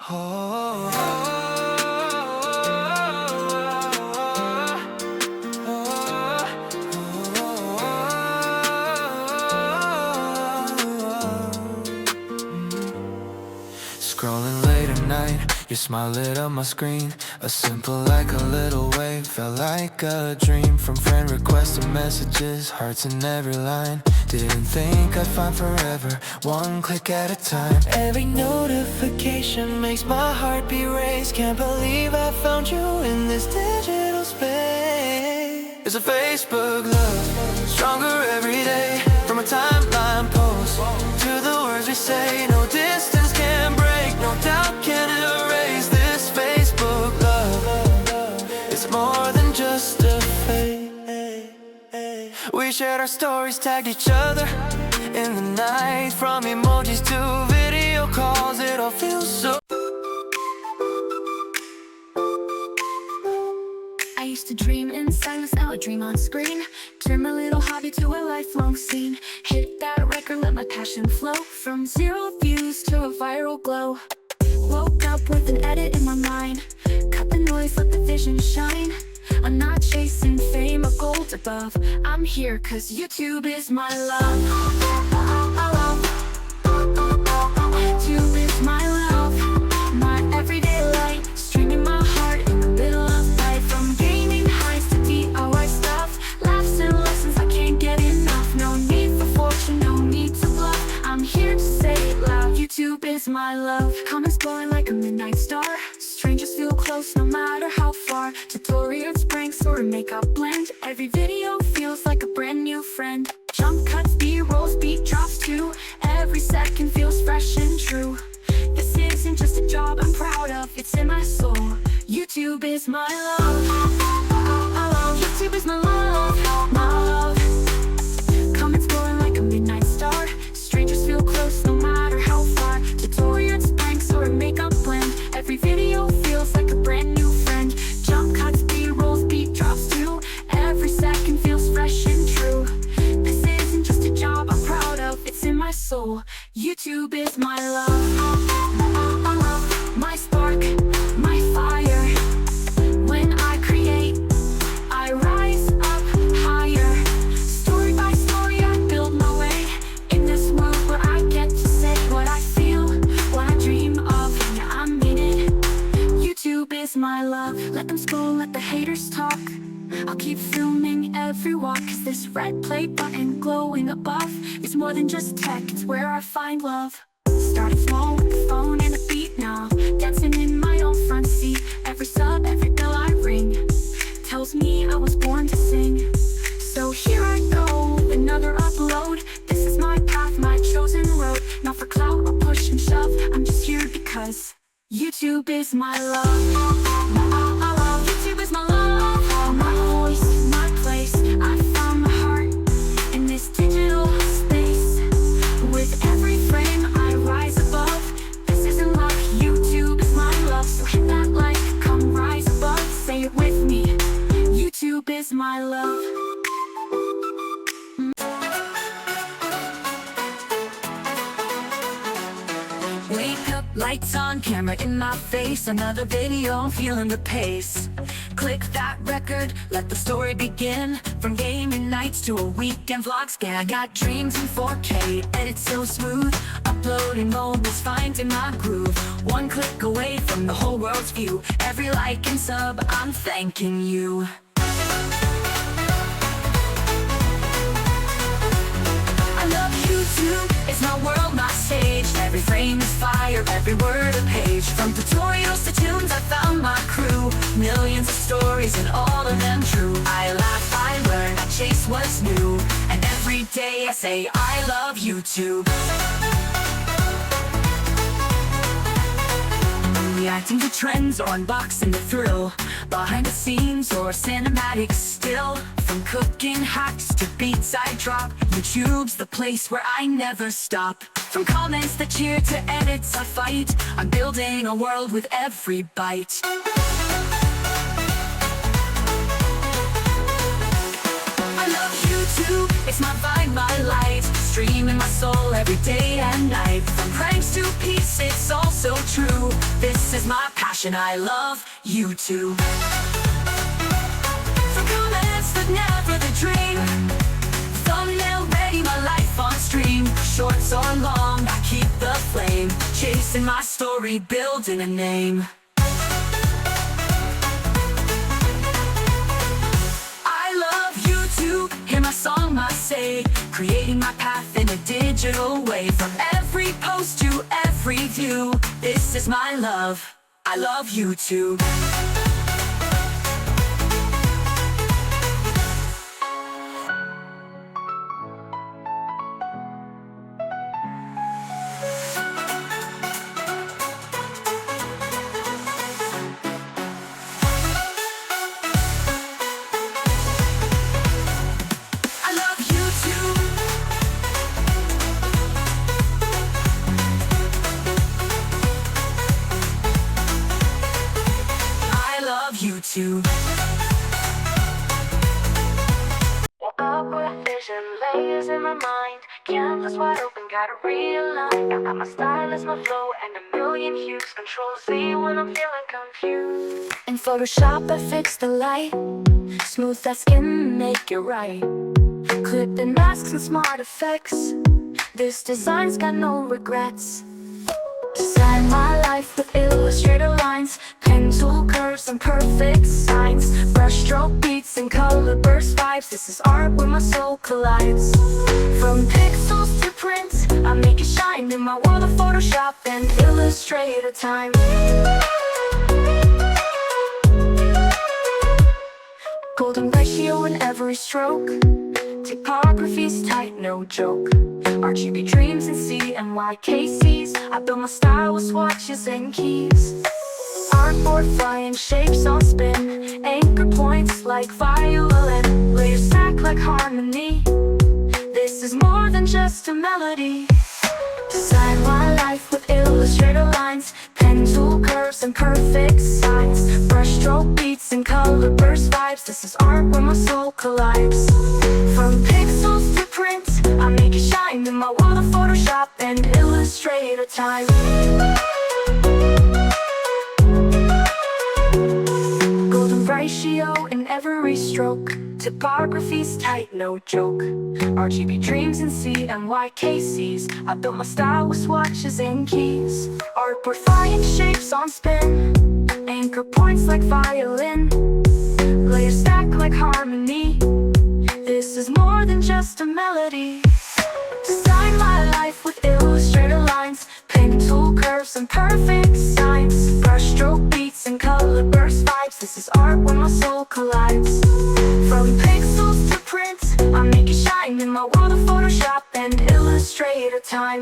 Scrolling late at night, your smile lit up my screen. A simple like a little wave, felt like a dream. From friend requests to messages, hearts in every line. Didn't think I'd find forever, one click at a time. Every notification makes my heart beat race. Can't believe I found you in this digital space. It's a Facebook love, stronger every day. From a timeline post to the words we say, no distance can break, no doubt can erase this Facebook love. It's more than just a fake. We shared our stories, tagged each other in the night. From emojis to video calls, it all feels so. I used to dream in silence, now I dream on screen. Turn my little hobby to a lifelong scene. Hit that record, let my passion flow. From 0 views to a viral glow. Woke up with an edit in my mind. Cut the noise, let the vision shine. I'm not chasing fame or gold above. I'm here cause YouTube is my love. YouTube is my love, my everyday light. Streaming my heart in the middle of night. From gaming highs to DIY stuff, laughs and lessons I can't get enough. No need for fortune, no need to bluff. I'm here to say it loud, YouTube is my love. Comments glowing like a midnight star. Strangers feel close no matter how far. Tutorials, pranks, or a makeup blend. Every video feels like a brand new friend. Jump cuts, B-rolls, beat drops too. Every second feels fresh and true. This isn't just a job I'm proud of, it's in my soul. YouTube is my love. YouTube is my love, my love. Comments glowing like a midnight star. Strangers feel close no matter how far. Tutorials, pranks, or a makeup blend. Every video feels like a brand new friend. Jump cuts, B-rolls, beat drops too. Every second feels fresh and true. This isn't just a job I'm proud of, it's in my soul. YouTube is my love, my spark, my fire. When I create, I rise up higher. Story by story I build my way. In this world where I get to say what I feel, what I dream of, yeah, I mean it. YouTube is my love. Let them scroll, let the haters talk. I'll keep filming every walk, cause this red play button glowing above is more than just tech, it's where I find love. Started small with the phone and a beat now, dancing in my own front seat. Every sub, every bell I ring tells me I was born to sing. So here I go, another upload. This is my path, my chosen road. Not for clout or push and shove, I'm just here because YouTube is my love. YouTube is my love, my voice, my place. I found my heart in this digital space. With every frame I rise above. This isn't luck, YouTube is my love. So hit that like, come rise above. Say it with me, YouTube is my love. Wake up, lights on, camera in my face. Another video, I'm feeling the pace. Click that record, let the story begin. From gaming nights to a weekend vlog scan. I got dreams in 4K, edit so smooth. Uploading mobiles, finding my groove. One click away from the whole world's view. Every like and sub, I'm thanking you. I love YouTube, it's my world, my stage. Every frame is fire, every word a page. From tutorials to tunes, I found my crew. Millions of stories and all of them true. I laugh, I learn, I chase what's new. And every day I say I love YouTube. Reacting to trends or unboxing the thrill. Behind the scenes or cinematic still. From cooking hacks to beats I drop, YouTube's the place where I never stop. From comments that cheer to edits I fight, I'm building a world with every bite. I love YouTube, it's my vibe, my light. Streaming my soul every day and night. From pranks to peace, it's all so true. This is my passion, I love YouTube. From comments that never the dream, thumbnail ready, my life on stream. Shorts or long, I keep the flame, chasing my story, building a name. I love YouTube, hear my song I say, creating my path in a digital way. From every post to every view, this is my love, I love YouTube. YouTube. Upward vision, layers in my mind, canvas wide open, gotta realign. I got my style as my flow and a million hues. Control Z when I'm feeling confused. In Photoshop I fix the light, smooth that skin, make it right. Clip and masks and smart effects, this design's got no regrets. Design my life with illustrator lines, pen tool curves and perfect signs, brush stroke beats and color burst vibes. This is art where my soul collides. From pixels to print, I make it shine in my world of Photoshop and Illustrator time. Golden ratio in every stroke, typography's tight, no joke. RGB dreams and CMYKCs, I build my style with swatches and keys. Artboard flying shapes on spin, anchor points like violin, layers stack like harmony. This is more than just a melody. Design my life with illustrator lines, pen tool curves and perfect signs, brush stroke beats and color burst vibes. This is art where my soul collides. From pixels to print, I make it shine in my world of Photoshop and Illustrator time. Golden ratio in every stroke, typography's tight, no joke. RGB dreams and CMYKCs, I built my style with swatches and keys. Artboard flying shapes on spin, anchor points like violin, layers stack like harmony. This is more than just a melody. Design my life with illustrator lines, pen tool curves and perfect signs, brush stroke beats and color burst vibes. This is art where my soul collides. From pixels to print, I make it shine in my world of Photoshop and Illustrator time.